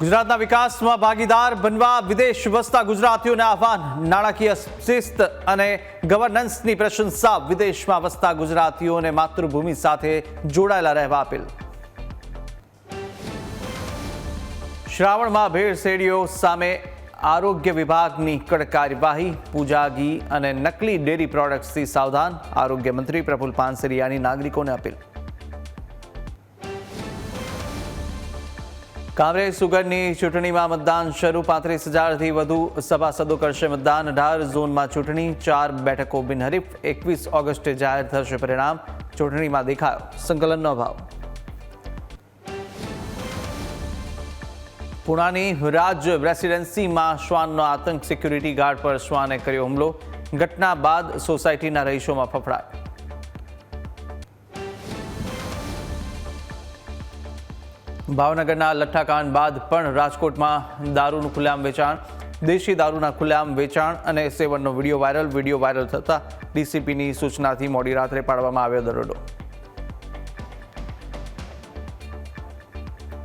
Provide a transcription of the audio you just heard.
ગુજરાતના વિકાસમાં ભાગીદાર બનવા વિદેશ વસતા ગુજરાતીઓને આહવાન. નાણાકીય શિસ્ત અને ગવર્નન્સની પ્રશંસા. વિદેશમાં વસતા ગુજરાતીઓને માતૃભૂમિ સાથે જોડાયેલા રહેવા અપીલ. શ્રાવણમાં ભેળસેળીઓ સામે આરોગ્ય વિભાગની કડક કાર્યવાહી. પૂજા ઘી અને નકલી ડેરી પ્રોડક્ટ્સથી સાવધાન. આરોગ્ય મંત્રી પ્રફુલ પાનસરિયાની નાગરિકોને અપીલ. કામરેજ સુગરની ચૂંટણીમાં મતદાન શરૂ. 35,000થી વધુ સભાસદો કરશે મતદાન. 18 ઝોનમાં ચૂંટણી, 4 બેઠકો બિનહરીફ. 21 ઓગસ્ટે જાહેર થશે પરિણામ. ચૂંટણીમાં દેખાયો સંકલનનો અભાવ. પુણાની રાજ રેસિડેન્સીમાં શ્વાનનો આતંક. સિક્યુરિટી ગાર્ડ પર શ્વાને કર્યો હુમલો. ઘટના બાદ સોસાયટીના રહીશોમાં ફફડાટ. ભાવનગરના લઠ્ઠાકાંડ બાદ પણ રાજકોટમાં દારૂનું ખુલ્લેઆમ વેચાણ. દેશી દારૂના ખુલ્લેઆમ વેચાણ અને સેવનનો વિડીયો વાયરલ થતા ડીસીપીની સૂચનાથી મોડી રાત્રે પાડવામાં આવ્યો દરોડો.